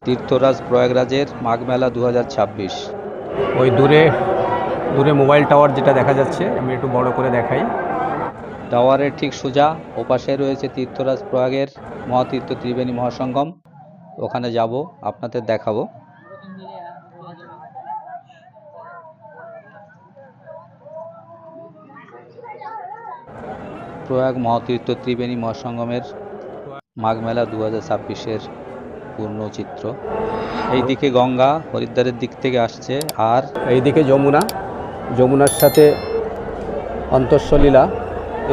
তীর্থরাজ প্রয়াগরাজের মাঘ মেলা 2026। ওই দূরে দূরে মোবাইল টাওয়ার যেটা দেখা যাচ্ছে, আমি একটু বড় করে দেখাই। টাওয়ারের ঠিক সোজা ওপাশে রয়েছে তীর্থরাজ প্রয়াগের মহাতীর্থ ত্রিবেণী মহাসঙ্গম। ওখানে যাব, আপনাদের দেখাবো। প্রয়াগ মহাতীর্থ ত্রিবেণী মহাসঙ্গমের মাঘ মেলা 2026-এর পূর্ণ চিত্র। এইদিকে গঙ্গা হরিদ্বারের দিক থেকে আসছে, আর এইদিকে যমুনার সাথে অন্তঃসলীলা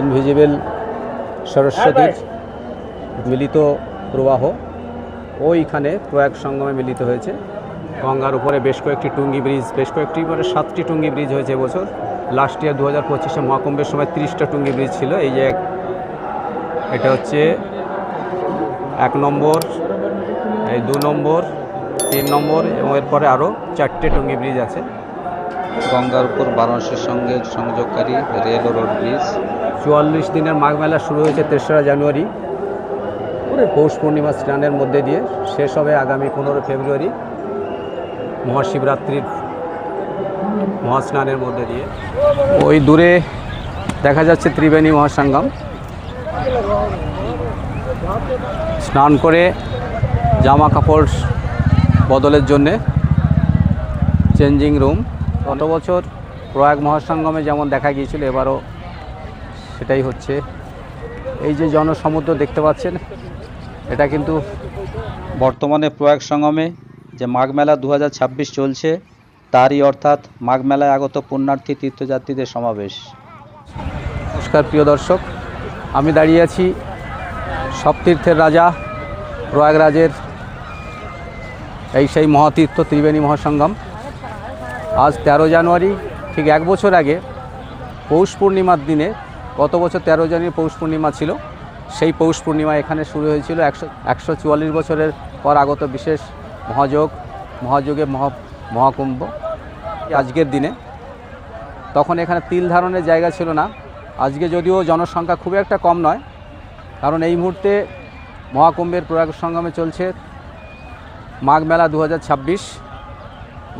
ইনভিজিবল সরস্বতীর মিলিত প্রবাহ ওইখানে প্রয়াগ সঙ্গমে মিলিত হয়েছে। গঙ্গার উপরে বেশ কয়েকটি টুঙ্গি ব্রিজ, বেশ কয়েকটি মানে 7টি টুঙ্গি ব্রিজ হয়েছে এবছর। লাস্ট ইয়ার 2025-এ মহাকুম্ভের সময় 30টা টুঙ্গি ব্রিজ ছিল। এই যে এটা হচ্ছে 1 নম্বর, এই 2 নম্বর, 3 নম্বর এবং এরপরে আরও 4টে টুঙ্গি ব্রিজ আছে। গঙ্গার উপর বারাণসীর সঙ্গে সংযোগকারী রেল ও রোড ব্রিজ। 44 দিনের মাঘ মেলা শুরু হয়েছে 3রা জানুয়ারি পৌষ পূর্ণিমা স্নানের মধ্যে দিয়ে, শেষ হবে আগামী 15 ফেব্রুয়ারি মহাশিবরাত্রির মহাস্নানের মধ্যে দিয়ে। ওই দূরে দেখা যাচ্ছে ত্রিবেণী মহাসঙ্গম। স্নান করে জামা কাপড় বদলের জন্যে চেঞ্জিং রুম। গত বছর প্রয়াগ মহাসঙ্গমে যেমন দেখা গিয়েছিল, এবারও সেটাই হচ্ছে। এই যে জনসমুদ্র দেখতে পাচ্ছেন, এটা কিন্তু বর্তমানে প্রয়াগ সঙ্গমে যে মাঘ মেলা 2026 চলছে, তারই অর্থাৎ মাঘ মেলায় আগত পুণ্যার্থী তীর্থযাত্রীদের সমাবেশ। নমস্কার প্রিয় দর্শক, আমি দাঁড়িয়ে আছি সপ্তীর্থের রাজা প্রয়াগরাজের সেই মহাতীর্থ ত্রিবেণী মহাসঙ্গম। আজ 13 জানুয়ারি, ঠিক 1 বছর আগে পৌষ পূর্ণিমার দিনে, গত বছর 13 জানুয়ারি পৌষ পূর্ণিমা ছিল, সেই পৌষ পূর্ণিমা এখানে শুরু হয়েছিল 144 বছরের পর আগত বিশেষ মহাযোগে মহাকুম্ভ। আজকের দিনে তখন এখানে তিল ধারণের জায়গা ছিল না। আজকে যদিও জনসংখ্যা খুব একটা কম নয়, কারণ এই মুহূর্তে মহাকুম্ভের প্রয়াগ সঙ্গমে চলছে মাঘ মেলা 2026।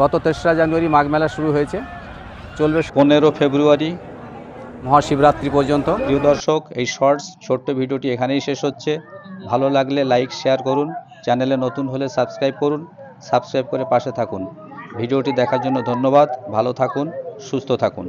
গত 3রা জানুয়ারি মাঘ মেলা শুরু হয়েছে, চলবে 15 ফেব্রুয়ারি মহাশিবরাত্রি পর্যন্ত। প্রিয় দর্শক, এই শর্টস ছোট্ট ভিডিওটি এখানেই শেষ হচ্ছে। ভালো লাগলে লাইক শেয়ার করুন, চ্যানেলে নতুন হলে সাবস্ক্রাইব করুন, সাবস্ক্রাইব করে পাশে থাকুন। ভিডিওটি দেখার জন্য ধন্যবাদ। ভালো থাকুন, সুস্থ থাকুন।